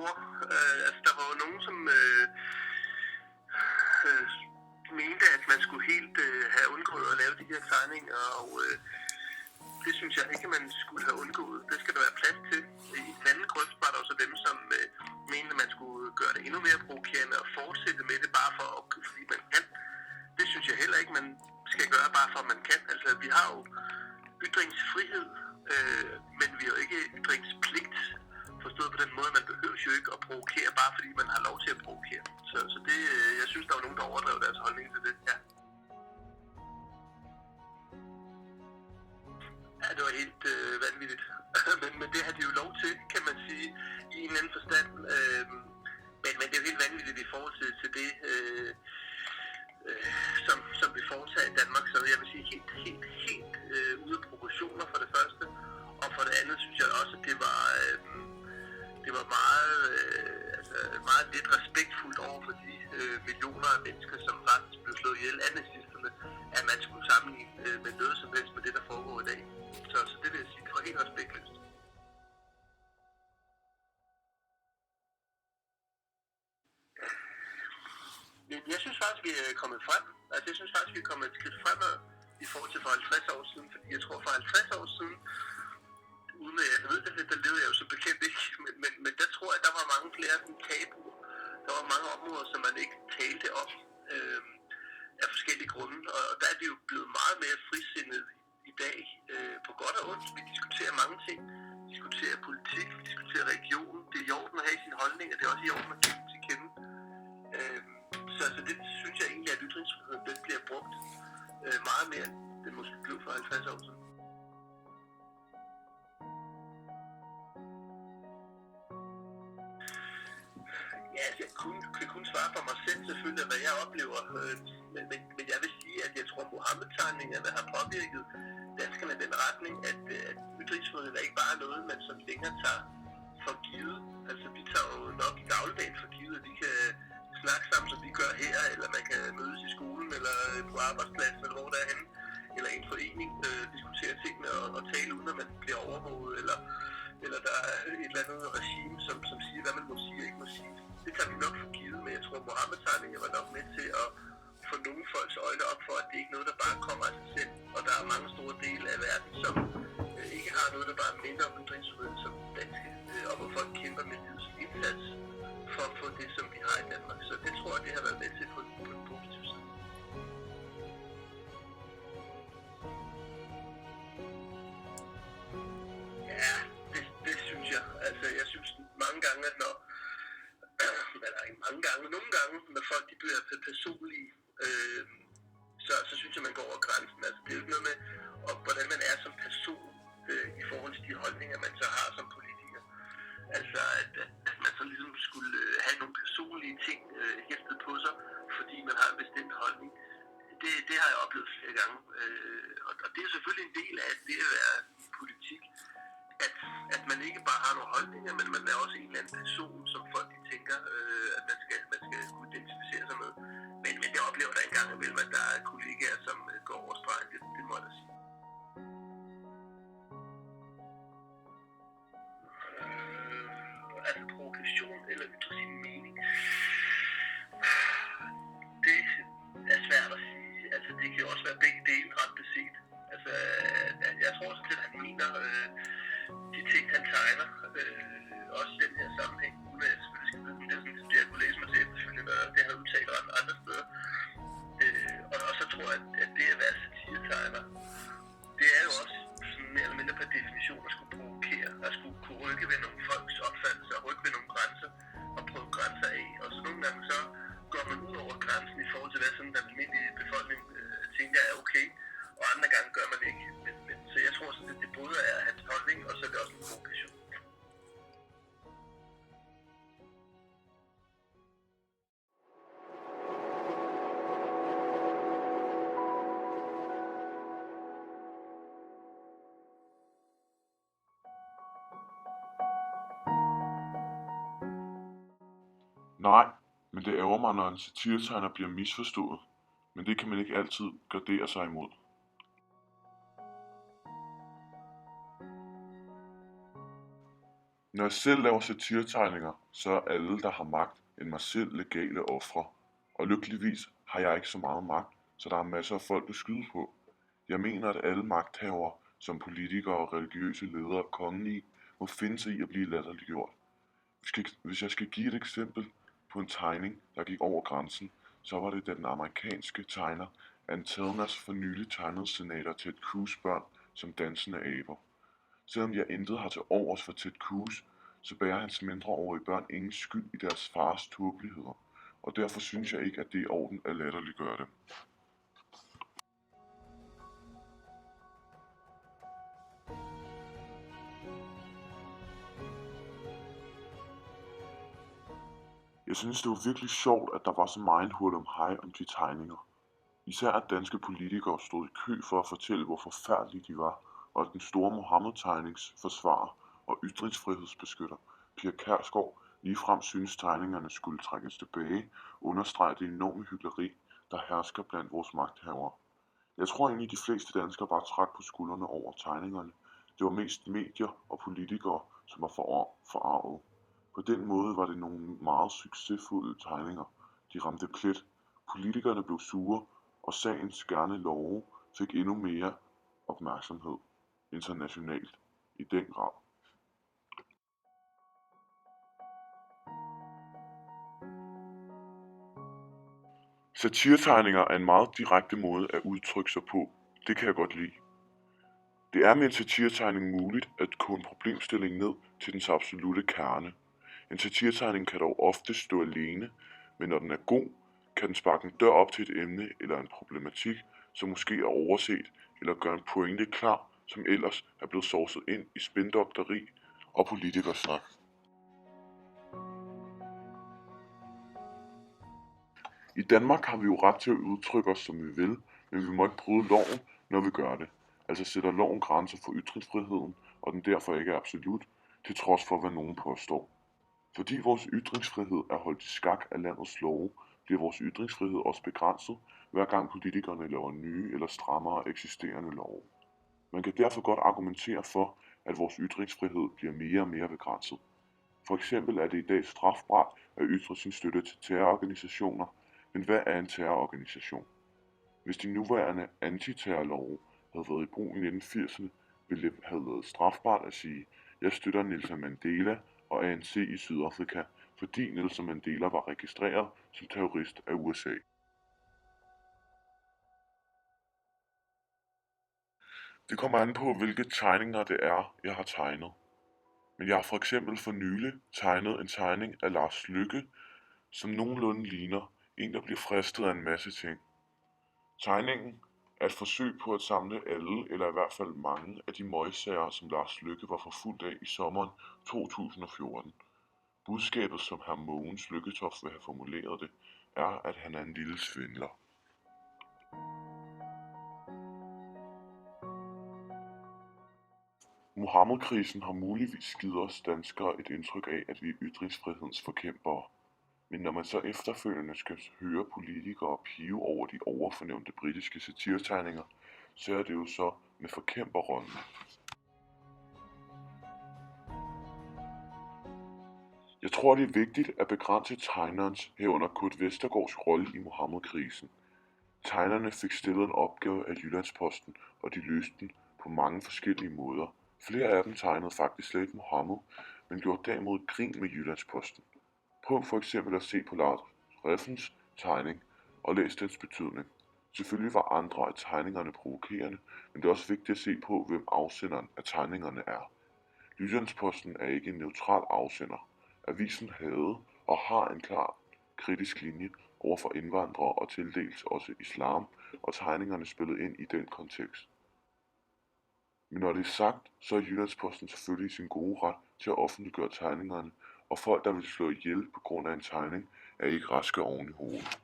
over. Der var jo nogen, som mente, at man skulle helt have undgået at lave de her tegninger, og det synes jeg ikke, man skulle have undgået. Det skal der være plads til. I den anden grøft var der også dem, som mente, at man skulle gøre det endnu mere provokerende og fortsætte med det bare for, fordi man kan. Det synes jeg heller ikke, man skal gøre bare for, at man kan. Altså, vi har jo ytringsfrihed, men vi har jo ikke ytringspligt. Forstået på den måde, man behøver jo ikke at provokere, bare fordi man har lov til at provokere. Så det, jeg synes, der var nogen, der overdrev deres holdning til det. Ja. Ja, det var helt vanvittigt. men det har de jo lov til, kan man sige, i en eller anden forstand. Men det er jo helt vanvittigt i forhold til det, som vi foretager i Danmark. Så jeg vil sige helt ude af proportioner for det første. Og for det andet synes jeg også, at det var meget lidt respektfuldt over for de millioner af mennesker, som faktisk blev slået ihjel af nazisterne, at man skulle sammenligne med noget som helst med det, der foregår i dag. Så det vil jeg sige, det var helt respektløst. Jeg synes faktisk, vi er kommet frem. Altså, jeg synes faktisk, vi er kommet et skridt fremad i forhold til for 50 år siden, fordi jeg tror, for 50 år siden, uden at jeg ved det, der levede jeg jo så bekendt ikke, men der tror jeg, der var mange flere tabuer. Der var mange områder, som man ikke talte om af forskellige grunde, og der er det jo blevet meget mere frisindet i dag, på godt og ondt. Vi diskuterer mange ting. Vi diskuterer politik, vi diskuterer religion. Det er i orden at have sin holdning, og det er også i orden at give til kende. Så det synes jeg egentlig, at ytringsfriheden den bliver brugt meget mere, end den måske blev for 50 år siden. Ja, altså, jeg kan kun svare for mig selv selvfølgelig, hvad jeg oplever. Men jeg vil sige, at jeg tror, at Muhammed-tegningerne har påvirket danskerne i den retning, at ytringsfriheden er ikke bare noget, man som længere tager for givet. Altså, vi tager jo nok i dagligdagen for givet, at vi kan snakke sammen, som vi gør her, eller man kan mødes i skolen, eller på arbejdspladsen, eller hvor der er henne, eller i en forening, diskutere tingene og tale uden, at man bliver overvåget, eller der er et eller andet regime, som siger, hvad man må sige og ikke må sige. Det tager vi nok for givet, men jeg tror, at Muhammed-tegninger var nok med til at få nogle folks øjne op for, at det ikke er noget, der bare kommer af sig selv, og der er mange store dele af verden, som ikke har noget, der bare minder om ytringsfriheden som danske, og hvor folk kæmper med livs indsats for at få det, som vi har i Danmark. Så det tror jeg, det har været med til på den positive side. Ja, det synes jeg. Altså, jeg synes mange gange, at nogle gange, når folk de bliver personlige, så synes jeg, man går over grænsen. Altså, det er jo ikke noget med, hvordan man er som person i forhold til de holdninger, man så har som politiker. Altså, at man så ligesom skulle have nogle personlige ting hæftet på sig, fordi man har en bestemt holdning. Det har jeg oplevet flere gange. Og det er selvfølgelig en del af det at være i politik, at man ikke bare har nogle holdninger, men man er også en eller anden person, som folk de tænker, at man skal kunne identificere sig med. Men det oplever der engang imellem, at der er kollegaer, som går over stregen. Det må jeg da sige. Altså provokation eller ytre sin mening. Det er svært at sige. Altså det kan jo også være begge dele ret beset. Altså jeg tror sådan set, at han mener de ting, han tegner, også i den her sammenhæng, uden at jeg selvfølgelig skal vide, det er sådan, jeg kunne læse mig til efterfølgende, og det har jeg udtalt andre steder. Og så tror jeg, at det at være satiretegner, det er jo også sådan mere eller mindre per definition at skulle provokere, at skulle kunne rykke ved nogle folks opfattelse, og rykke ved nogle grænser, og prøve grænser af. Og så nogle gange så går man ud over grænsen i forhold til, hvad sådan den almindelige befolkning tænker er okay, og andre gange gør man ikke. Så jeg tror sådan, at det både er hans holdning, og så er det også en provokation. Nej, men det ærger mig, når en satiretegner bliver misforstået, men det kan man ikke altid gardere sig imod. Når jeg selv laver satiretegninger, så er alle, der har magt, end mig selv legale ofre. Og lykkeligvis har jeg ikke så meget magt, så der er masser af folk at skyde på. Jeg mener, at alle magthavere, som politikere og religiøse ledere og kongelige, må finde sig i at blive latterliggjort. Hvis jeg skal give et eksempel på en tegning, der gik over grænsen, så var det, da den amerikanske tegner Antelnas for nylig tegnede senator Ted Cruz børn som dansende aber. Selvom jeg intet har til overs for Ted Cruz, så bærer hans mindreårige børn ingen skyld i deres fars tåbeligheder, og derfor synes jeg ikke, at det er i orden at latterliggøre dem. Jeg synes, det var virkelig sjovt, at der var så meget hul om hej om de tegninger. Især at danske politikere stod i kø for at fortælle, hvor forfærdelige de var, og at den store Mohammed-tegningsforsvarer og ytringsfrihedsbeskytter Pia Kjærsgaard ligefrem synes tegningerne skulle trækkes tilbage, understreger det enorme hykleri, der hersker blandt vores magthavere. Jeg tror egentlig, de fleste danskere bare trak på skuldrene over tegningerne. Det var mest medier og politikere, som var forarvet. På den måde var det nogle meget succesfulde tegninger. De ramte plet. Politikerne blev sure, og sagens gerne love fik endnu mere opmærksomhed internationalt i den grad. Satiretegninger er en meget direkte måde at udtrykke sig på. Det kan jeg godt lide. Det er med en satiretegning muligt at koge en problemstilling ned til dens absolute kerne. En satiretegning kan dog ofte stå alene, men når den er god, kan den sparke en dør op til et emne eller en problematik, som måske er overset, eller gøre en pointe klar, som ellers er blevet sovset ind i spindokteri og politikersnak. I Danmark har vi jo ret til at udtrykke os, som vi vil, men vi må ikke bryde loven, når vi gør det. Altså sætter loven grænser for ytringsfriheden, og den derfor ikke er absolut, til trods for hvad nogen påstår. Fordi vores ytringsfrihed er holdt i skak af landets love, bliver vores ytringsfrihed også begrænset, hver gang politikerne laver nye eller strammere eksisterende love. Man kan derfor godt argumentere for, at vores ytringsfrihed bliver mere og mere begrænset. For eksempel er det i dag strafbart at ytre sin støtte til terrororganisationer, men hvad er en terrororganisation? Hvis de nuværende antiterrorlove havde været i brug i 1980'erne, ville det have været strafbart at sige, jeg støtter Nelson Mandela og ANC i Sydafrika, fordi Nelson Mandela var registreret som terrorist af USA. Det kommer an på, hvilke tegninger det er, jeg har tegnet. Men jeg har for eksempel for nylig tegnet en tegning af Lars Løkke, som nogenlunde ligner en, der bliver fristet af en masse ting. Tegningen er et forsøg på at samle alle, eller i hvert fald mange, af de møgsager, som Lars Løkke var forfulgt af i sommeren 2014. Budskabet, som hr. Mogens Lykketoft vil have formuleret det, er, at han er en lille svindler. Mohammed-krisen har muligvis givet os danskere et indtryk af, at vi er ytringsfrihedens forkæmpere. Men når man så efterfølgende skal høre politikere pive over de overfornævnte britiske satiretegninger, så er det jo så med forkæmperrollen. Jeg tror, det er vigtigt at begrænse tegnerens herunder Kurt Vestergaards rolle i Mohammed-krisen. Tegnerne fik stillet en opgave af Jyllandsposten, og de løste den på mange forskellige måder. Flere af dem tegnede faktisk slet ikke Mohammed, men gjorde derimod grin med Jyllandsposten. Prøv for eksempel at se på Lars Reffens tegning og læs dens betydning. Selvfølgelig var andre af tegningerne provokerende, men det er også vigtigt at se på, hvem afsenderen af tegningerne er. Jyllandsposten er ikke en neutral afsender. Avisen havde og har en klar kritisk linje over for indvandrere og til dels også islam, og tegningerne spillede ind i den kontekst. Men når det er sagt, så er Jyllandsposten selvfølgelig i sin gode ret til at offentliggøre tegningerne, og folk, der vil slå ihjel på grund af en tegning, er ikke raske oven i hovedet.